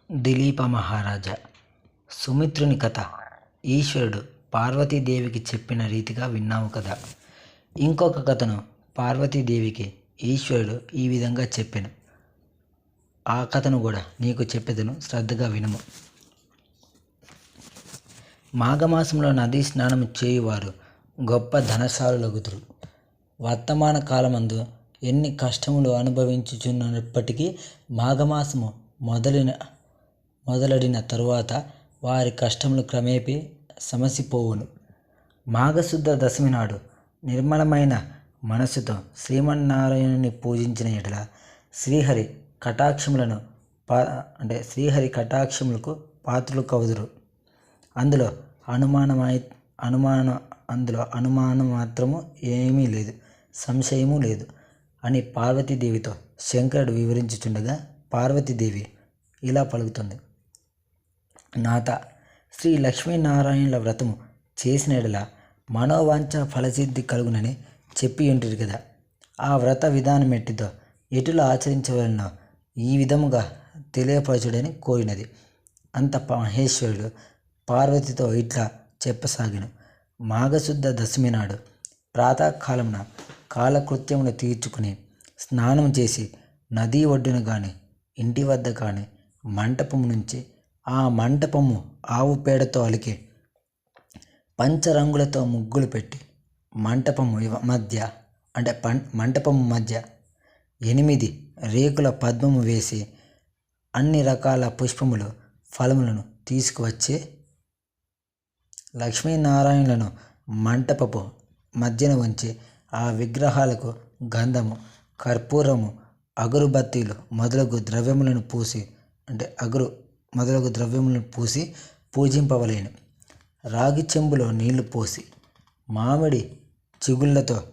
దిలీప మహారాజా. సుమిత్రుని కథ ఈశ్వరుడు పార్వతీదేవికి చెప్పిన రీతిగా విన్నావు కదా. ఇంకొక కథను పార్వతీదేవికి ఈశ్వరుడు ఈ విధంగా చెప్పెను. ఆ కథను కూడా నీకు చెప్పేదను, శ్రద్ధగా వినుము. మాఘమాసంలో నదీ స్నానం చేయువారు గొప్ప ధనశాలులగుదురు. వర్తమాన కాలమందు ఎన్ని కష్టములు అనుభవించుచున్నప్పటికీ మాఘమాసము మొదలడిన తరువాత వారి కష్టములు క్రమేపీ సమసిపోవును. మాఘశుద్ధ దశమి నాడు నిర్మలమైన మనస్సుతో శ్రీమన్నారాయణుని పూజించిన ఎడల శ్రీహరి కటాక్షములకు పాత్రలు కవుదురు. అందులో అనుమానం మాత్రము ఏమీ లేదు, సంశయము లేదు అని పార్వతీదేవితో శంకరుడు వివరించుచుండగా పార్వతీదేవి ఇలా పలుకుతుంది. నాథ, శ్రీ లక్ష్మీనారాయణుల వ్రతము చేసిన ఎడల మనోవాంఛ ఫలసిద్ధి కలుగునని చెప్పి ఉంటుంది కదా. ఆ వ్రత విధానం ఎటులా ఆచరించవలనో ఈ విధముగా తెలియపరచుడని కోరినది. అంత మహేశ్వరుడు పార్వతితో ఇట్లా చెప్పసాగిను. మాఘశుద్ధ దశమి నాడు ప్రాతకాలమున కాలకృత్యమును తీర్చుకుని స్నానం చేసి నదీ ఒడ్డున కానీ ఇంటి వద్ద కానీ మంటపము నుంచి ఆ మంటపము ఆవు పేడతో అలికి పంచరంగులతో ముగ్గులు పెట్టి మంటపము మధ్య 8 రేకుల పద్మము వేసి అన్ని రకాల పుష్పములు ఫలములను తీసుకువచ్చి లక్ష్మీనారాయణులను మంటపపు మధ్యన ఉంచి ఆ విగ్రహాలకు గంధము, కర్పూరము, అగరుబత్తీలు మొదలగు ద్రవ్యములను పూసి పూజింపవలేను. రాగి చెంబులో నీళ్లు పోసి మామిడి చిగుళ్లతో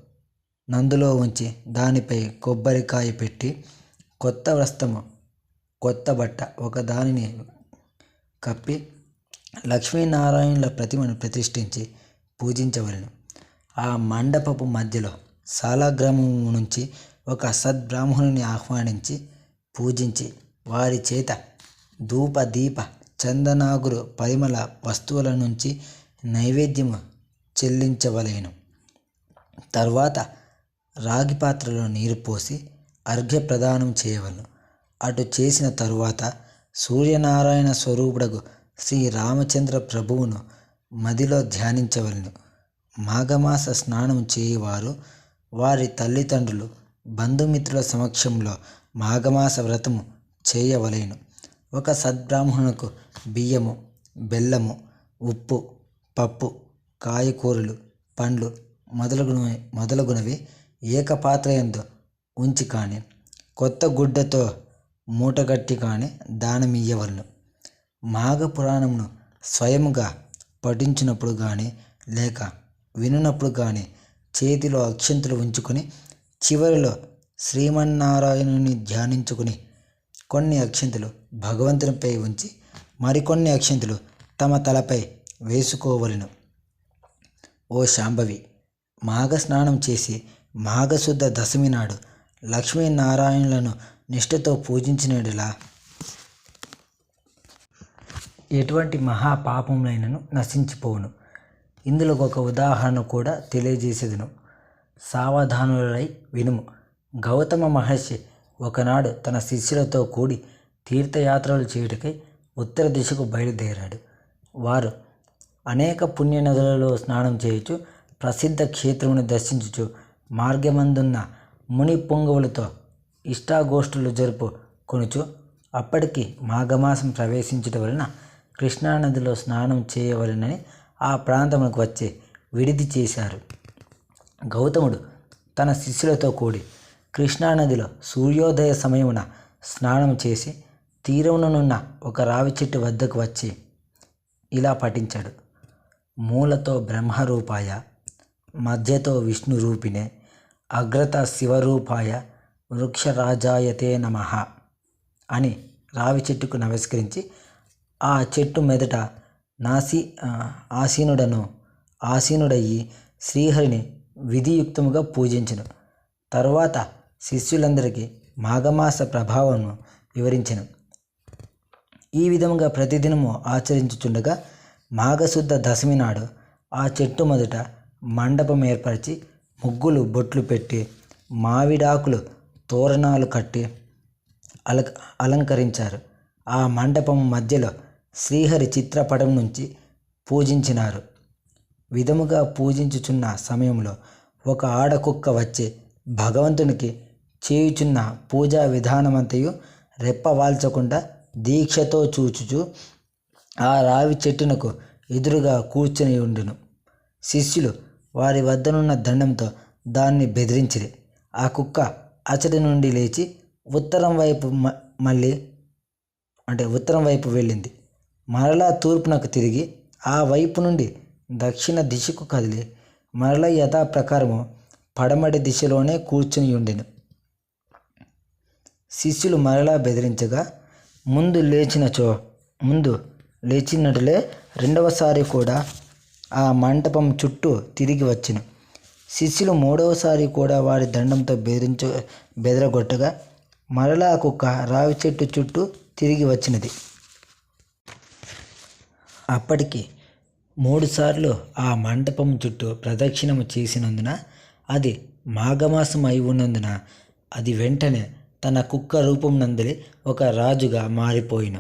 నందులో ఉంచి దానిపై కొబ్బరికాయ పెట్టి కొత్త వస్త్రము, కొత్త బట్ట ఒకదానిని కప్పి లక్ష్మీనారాయణుల ప్రతిమను ప్రతిష్ఠించి పూజించవలెను. ఆ మండపపు మధ్యలో శాలాగ్రామము నుంచి ఒక సద్బ్రాహ్మణుని ఆహ్వానించి పూజించి వారి చేత ధూప దీప చందనాగురు పరిమళ వస్తువుల నుంచి నైవేద్యము చెల్లించవలెను. తర్వాత రాగి పాత్రలో నీరు పోసి అర్ఘ్య ప్రదానం చేయవలను. అటు చేసిన తరువాత సూర్యనారాయణ స్వరూపుడగు శ్రీరామచంద్ర ప్రభువును మదిలో ధ్యానించవలను. మాఘమాస స్నానం చేయువారు వారి తల్లిదండ్రులు, బంధుమిత్రుల సమక్షంలో మాఘమాస వ్రతము చేయవలెను. ఒక సద్బ్రాహ్మణులకు బియ్యము, బెల్లము, ఉప్పు, పప్పు, కాయకూరలు, పండ్లు మొదలగునవి ఏకపాత్రయందు ఉంచి కానీ కొత్త గుడ్డతో మూటగట్టి కానీ దానమియ్యవలను. మాఘ పురాణమును స్వయముగా పఠించినప్పుడు కానీ లేక వినున్నప్పుడు కానీ చేతిలో అక్షంతులు ఉంచుకొని చివరిలో శ్రీమన్నారాయణుని ధ్యానించుకుని కొన్ని అక్షంతులు భగవంతునిపై ఉంచి మరికొన్ని అక్షంతులు తమ తలపై వేసుకోవలెను. ఓ శాంభవి, మాఘ స్నానం చేసి మాఘశుద్ధ దశమి నాడు లక్ష్మీనారాయణులను నిష్ఠతో పూజించినలా ఎటువంటి మహాపాపములైనను నశించిపోవును. ఇందులో ఒక ఉదాహరణ కూడా తెలియజేసేదను, సావధానులై వినుము. గౌతమ మహర్షి ఒకనాడు తన శిష్యులతో కూడి తీర్థయాత్రలు చేయుటకై ఉత్తర దిశకు బయలుదేరాడు. వారు అనేక పుణ్యనదులలో స్నానం చేయుచు ప్రసిద్ధ క్షేత్రమును దర్శించుచు మార్గమందున్న ముని పొంగవులతో ఇష్టాగోష్ఠులు జరుపు కొనుచు అప్పటికి మాఘమాసం ప్రవేశించటం వలన కృష్ణానదిలో స్నానం చేయవలెనని ఆ ప్రాంతమునకు వచ్చి విడిది చేశారు. గౌతముడు తన శిష్యులతో కూడి కృష్ణానదిలో సూర్యోదయ సమయమున స్నానం చేసి తీరముననున్న ఒక రావి చెట్టు వద్దకు వచ్చి ఇలా పఠించాడు. మూలతో బ్రహ్మరూపాయ, మధ్యతో విష్ణురూపిణే, అగ్రత శివరూపాయ, వృక్షరాజాయతే నమః అని రావి చెట్టుకు నమస్కరించి ఆ చెట్టు మెదట ఆసీనుడయ్యి శ్రీహరిని విధియుక్తముగా పూజించెను. తరువాత శిష్యులందరికీ మాఘమాస ప్రభావమును వివరించెను. ఈ విధముగా ప్రతిదినము ఆచరించుచుండగా మాఘశుద్ధ దశమి నాడు ఆ చెట్టు మొదట మండపం ఏర్పరిచి ముగ్గులు బొట్లు పెట్టి మావిడాకులు తోరణాలు కట్టి అలంకరించారు. ఆ మండపం మధ్యలో శ్రీహరి చిత్రపటం నుంచి పూజించినారు. విధముగా పూజించుచున్న సమయంలో ఒక ఆడకుక్క వచ్చి భగవంతునికి చేయుచున్న పూజా విధానమంతయు రెప్పవాల్చకుండా దీక్షతో చూచుచు ఆ రావి చెట్టునకు ఎదురుగా కూర్చుని ఉండును. శిష్యులు వారి వద్దనున్న దండంతో దాన్ని బెదిరించిరి. ఆ కుక్క అచటి నుండి లేచి ఉత్తరం వైపు వెళ్ళింది. మరలా తూర్పునకు తిరిగి ఆ వైపు నుండి దక్షిణ దిశకు కదిలి మరలా యథాప్రకారము పడమటి దిశలోనే కూర్చుని ఉండెను. శిష్యులు మరలా బెదిరించగా ముందు లేచినట్లే రెండవసారి కూడా ఆ మంటపం చుట్టూ తిరిగి వచ్చెను. శిష్యులు మూడవసారి కూడా వారి దండంతో బెదరగొట్టగా మరలా ఆ కుక్క రావి చెట్టు చుట్టూ తిరిగి వచ్చినది. అప్పటికి 3 సార్లు ఆ మంటపం చుట్టూ ప్రదక్షిణము చేసినందున అది మాఘమాసం అయి ఉన్నందున అది వెంటనే తన కుక్క రూపం నందలి ఒక రాజుగా మారిపోయిన.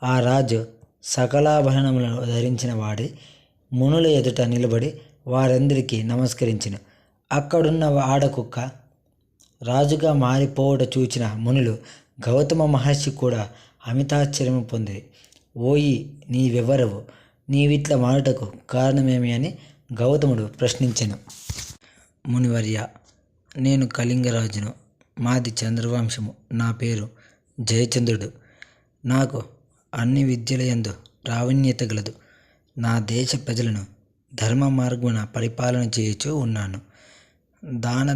ఆ రాజు సకలాభరణములను ధరించిన వాడి మునుల ఎదుట నిలబడి వారందరికీ నమస్కరించెను. అక్కడున్న ఆడకుక్క రాజుగా మారిపోవట చూచిన మునులు గౌతమ మహర్షి కూడా అమితాశ్చర్యము పొందిరి. ఓయి, నీవెవరవు? నీవిట్ల మారుటకు కారణమేమి అని గౌతముడు ప్రశ్నించెను. మునివర్య, నేను కళింగరాజును. మాది చంద్రవంశము. నా పేరు జయచంద్రుడు. నాకు అన్ని విద్యలయందు ప్రావీణ్యత గలదు. నా దేశ ప్రజలను ధర్మ మార్గమున పరిపాలన చేయుచూ ఉన్నాను. దాన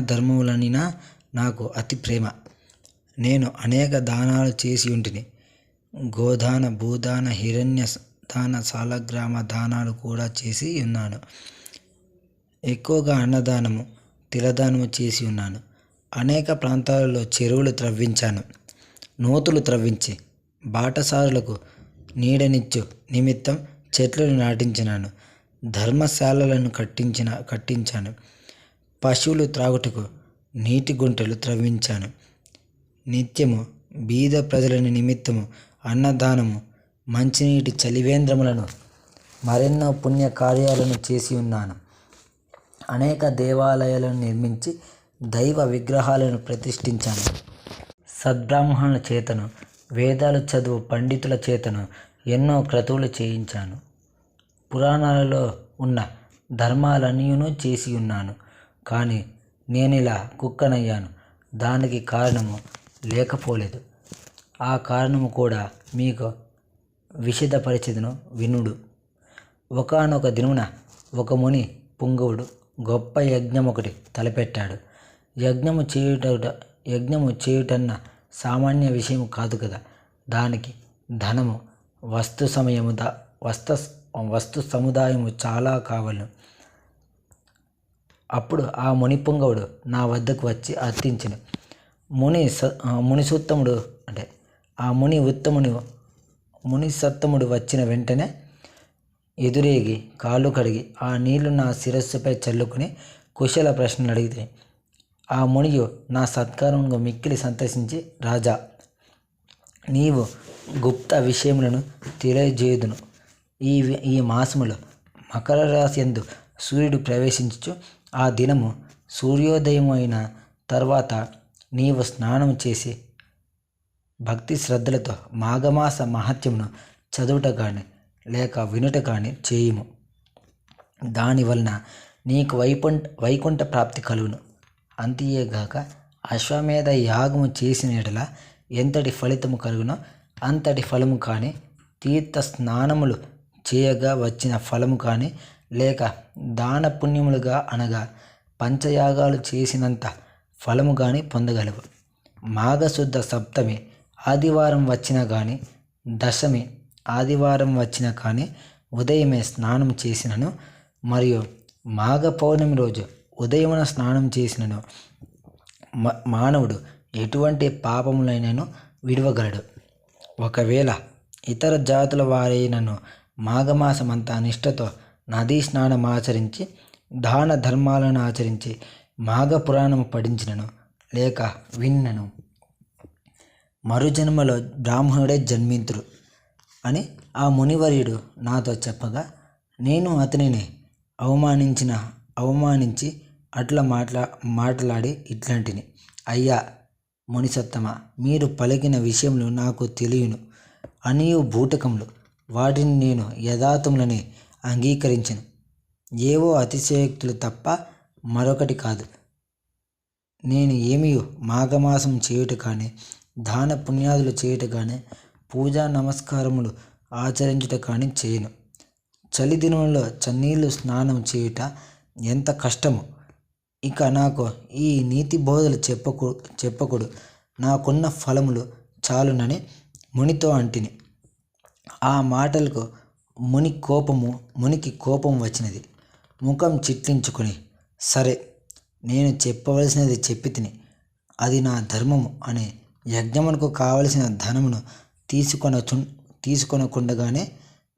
ధర్మములనినా నాకు అతి ప్రేమ. నేను అనేక దానాలు చేసి ఉంటిని. గోదాన, భూదాన, హిరణ్య దాన, సాలగ్రామ దానాలు కూడా చేసి ఉన్నాను. ఎక్కువగా అన్నదానము, తిలదానము చేసి ఉన్నాను. అనేక ప్రాంతాలలో చెరువులు త్రవ్వించాను. నూతులు త్రవ్వించి బాటసారులకు నీడనిచ్చు నిమిత్తం చెట్లను నాటించినాను. ధర్మశాలలను కట్టించాను. పశువులు త్రాగుటకు నీటి గుంటలు త్రవ్వించాను. నిత్యము బీద ప్రజలని నిమిత్తము అన్నదానము, మంచినీటి చలివేంద్రములను, మరెన్నో పుణ్య కార్యాలను చేసి ఉన్నాను. అనేక దేవాలయాలను నిర్మించి దైవ విగ్రహాలను ప్రతిష్ఠించాను. సద్బ్రాహ్మణుల చేతను, వేదాలు చదువు పండితుల చేతను ఎన్నో క్రతువులు చేయించాను. పురాణాలలో ఉన్న ధర్మాలన్నీయును చేసి ఉన్నాను. కానీ నేనిలా కుక్కనయ్యాను. దానికి కారణము లేకపోలేదు. ఆ కారణము కూడా మీకు విశదపరిచెదను వినుడు. ఒకానొక దినమున ఒక ముని పుంగవుడు గొప్ప యజ్ఞమొకటి తలపెట్టాడు. యజ్ఞము చేయుటన్న సామాన్య విషయం కాదు కదా. దానికి ధనము, వస్తు సముదాయము చాలా కావలను. అప్పుడు ఆ ముని పుంగవుడు నా వద్దకు వచ్చి అర్థించెను. ముని సత్తముడు వచ్చిన వెంటనే ఎదురేగి కాళ్ళు కడిగి ఆ నీళ్లు నా శిరస్సుపై చల్లుకుని కుశల ప్రశ్నలు అడిగితే, ఆ మునియు నా సత్కారమును మిక్కిలి సంతసించి, రాజా, నీవు గుప్త విషయములను తెలియజేయుదును. ఈ మాసములో మకర రాశి యందు సూర్యుడు ప్రవేశించుచు ఆ దినము సూర్యోదయం అయిన తర్వాత నీవు స్నానం చేసి భక్తి శ్రద్ధలతో మాఘమాస మహత్యమును చదువుట కానీ లేక వినుట కానీ చేయుము. దానివలన నీకు వైకుంఠ ప్రాప్తి కలుగును. అంతేగాక అశ్వమేధ యాగము చేసిన యెడల ఎంతటి ఫలితము కలుగునో అంతటి ఫలము కానీ, తీర్థ స్నానములు చేయగా వచ్చిన ఫలము కానీ, లేక దాన పుణ్యములుగా అనగా పంచయాగాలు చేసినంత ఫలము కానీ పొందగలవు. మాఘశుద్ధ సప్తమి ఆదివారం వచ్చినా కానీ, దశమి ఆదివారం వచ్చినా కానీ ఉదయమే స్నానం చేసినను, మరియు మాఘ పౌర్ణమి రోజు ఉదయమున స్నానం చేసినను మానవుడు ఎటువంటి పాపములైనను విడవగలడు. ఒకవేళ ఇతర జాతుల వారైనను మాఘమాసమంతా నిష్ఠతో నదీ స్నానం ఆచరించి దాన ధర్మాలను ఆచరించి మాఘ పురాణము పఠించినను లేక విన్నను మరుజన్మలో బ్రాహ్మణుడే జన్మింతురు అని ఆ మునివర్యుడు నాతో చెప్పగా, నేను అతనిని అవమానించి అట్లా మాట్లాడి ఇట్లాంటిని, అయ్యా మునిసత్తమ, మీరు పలికిన విషయములు నాకు తెలియను అనియు బూటకములు, వాటిని నేను యథార్థములని అంగీకరించను. ఏవో అతిశయోక్తులు తప్ప మరొకటి కాదు. నేను ఏమియో మాఘమాసం చేయుట కానీ, దాన పుణ్యాదులు చేయుట కానీ, పూజా నమస్కారములు ఆచరించుట కానీ చేయను. చలి దినంలో చన్నీళ్ళు స్నానం చేయుట ఎంత కష్టము. ఇక నాకు ఈ నీతి బోధలు చెప్పకుడు, నాకున్న ఫలములు చాలునని మునితో అంటిని. ఆ మాటలకు మునికి కోపం వచ్చినది. ముఖం చిట్లించుకొని, సరే నేను చెప్పవలసినది చెప్పి తిని, అది నా ధర్మము అని యజ్ఞమునకు కావలసిన ధనమును తీసుకొనకుండగానే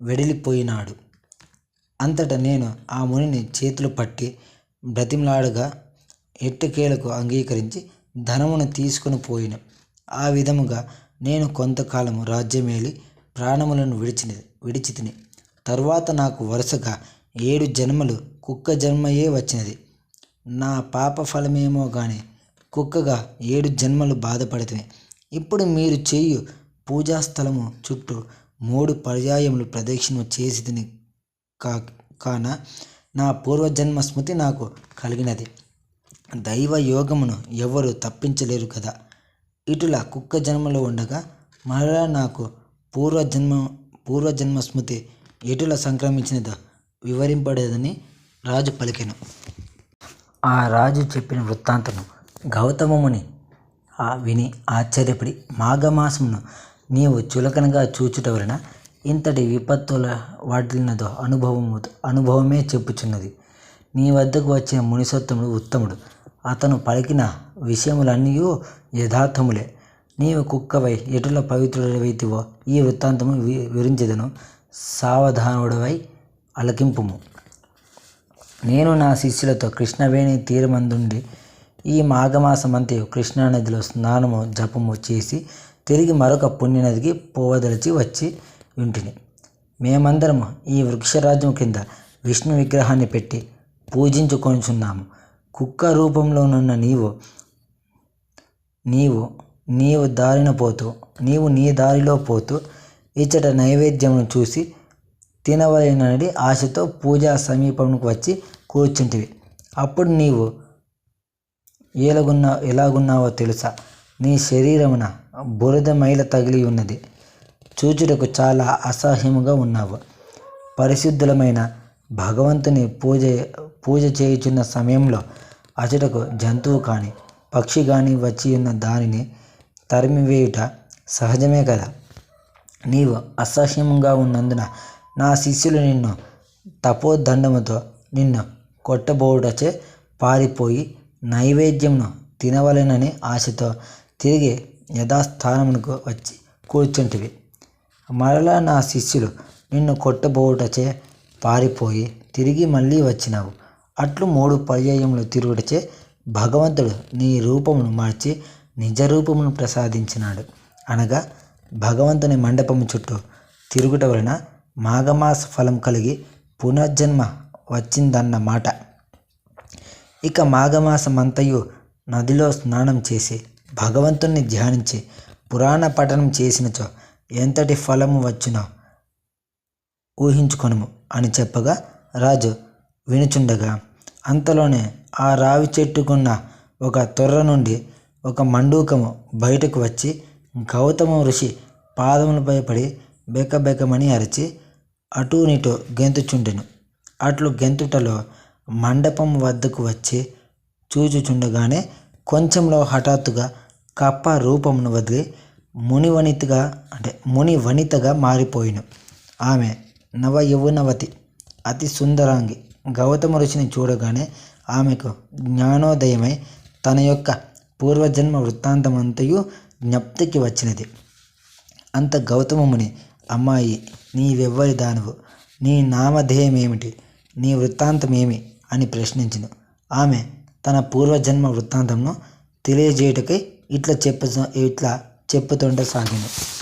వెడలిపోయినాడు. అంతటా నేను ఆ మునిని చేతులు పట్టి బ్రతిమలాడగా ఎట్టకేలకు అంగీకరించి ధనమును తీసుకుని పోయిను. ఆ విధముగా నేను కొంతకాలము రాజ్యమేలి ప్రాణములను విడిచి తిని. తరువాత నాకు వరుసగా 7 జన్మలు కుక్క జన్మయే వచ్చినది. నా పాప ఫలమేమో గాని కుక్కగా 7 జన్మలు బాధపడితిని. ఇప్పుడు మీరు చేయు పూజాస్థలము చుట్టూ 3 పర్యాయములు ప్రదక్షిణ చేసి తిని కాన నా పూర్వజన్మ స్మృతి నాకు కలిగినది. దైవ యోగమును ఎవరు తప్పించలేరు కదా. ఇటులా కుక్క జన్మలో ఉండగా మరలా నాకు పూర్వజన్మ స్మృతి ఎటులా సంక్రమించినదో వివరింపడేదని రాజు పలికెను. ఆ రాజు చెప్పిన వృత్తాంతము గౌతమముని విని ఆశ్చర్యపడి, మాఘమాసమును నీవు చులకనగా చూచుట వలన ఇంతటి విపత్తుల వాటిల్లినదో అనుభవమే చెప్పుచున్నది. నీ వద్దకు వచ్చిన మునిసత్తముడు ఉత్తముడు. అతను పలికిన విషయములన్నీ యథార్థములే. నీవు కుక్కవై ఎటుల పవిత్రుడవైతివో ఈ వృత్తాంతము వివరించెదను, సావధానుడవై అలకింపుము. నేను నా శిష్యులతో కృష్ణవేణి తీరమందుండి ఈ మాఘమాసమంతయు కృష్ణానదిలో స్నానము జపము చేసి తిరిగి మరొక పుణ్యనదికి పోవదలిచి వచ్చి ఉంటిని. మేమందరము ఈ వృక్షరాజ్యం కింద విష్ణు విగ్రహాన్ని పెట్టి పూజించుకొనుచున్నాము. కుక్క రూపంలోనున్న నీవు నీ దారిలో పోతూ ఇచ్చట నైవేద్యమును చూసి తినవలెనని ఆశతో పూజా సమీపమునకు వచ్చి కూర్చుంటివి. అప్పుడు నీవు ఎలాగున్నావో తెలుసా? నీ శరీరమున బురద మైల తగిలి ఉన్నది. చూచుటకు చాలా అసహ్యముగా ఉన్నావు. పరిశుద్ధులమైన భగవంతుని పూజ చేయుచున్న సమయంలో అచటకు జంతువు కానీ పక్షి కానీ వచ్చి ఉన్న దానిని తరిమివేయుట సహజమే కదా. నీవు అసహ్యముగా ఉన్నందున నా శిష్యులు నిన్ను తపోదండముతో నిన్ను కొట్టబోవుటచే పారిపోయి నైవేద్యమును తినవలెనని ఆశతో తిరిగి యథాస్థానమునకు వచ్చి కూర్చుంటివి. మరలా నా శిష్యులు నిన్ను కొట్టబోవుటచే పారిపోయి తిరిగి మళ్ళీ వచ్చినావు. అట్లు 3 పర్యాయములు తిరుగుటచే భగవంతుడు నీ రూపమును మార్చి నిజ రూపమును ప్రసాదించినాడు. అనగా భగవంతుని మండపము చుట్టూ తిరుగుట వలన మాఘమాస ఫలం కలిగి పునర్జన్మ వచ్చిందన్నమాట. ఇక మాఘమాసమంతయు నదిలో స్నానం చేసి భగవంతుణ్ణి ధ్యానించి పురాణ పఠనం చేసినచో ఎంతటి ఫలము వచ్చునో ఊహించుకొనుము అని చెప్పగా రాజు వినుచుండగా అంతలోనే ఆ రావి చెట్టుకున్న ఒక తొర్ర నుండి ఒక మండూకము బయటకు వచ్చి గౌతమ ఋషి పాదములపై పడి బెకబెకమని అరిచి అటూనిటూ గెంతుచుండెను. అట్లు గెంతుటలో మండపం వద్దకు వచ్చి చూచుచుండగానే కొంచెంలో హఠాత్తుగా కప్ప రూపమును వదిలి ముని వనితగా మారిపోయిను. ఆమె నవయౌవనవతి, అతి సుందరాంగి. గౌతమ ఋషిని చూడగానే ఆమెకు జ్ఞానోదయమై తన యొక్క పూర్వజన్మ వృత్తాంతమంతయు జ్ఞప్తికి వచ్చినది. అంత గౌతమముని, అమ్మాయి, నీవెవ్వరి దానవు, నీ నామధేయమేమిటి, నీ వృత్తాంతమేమి అని ప్రశ్నించును. ఆమె తన పూర్వజన్మ వృత్తాంతంను తెలియజేయుటకై ఇట్లా చెప్పుతుండసాగింది.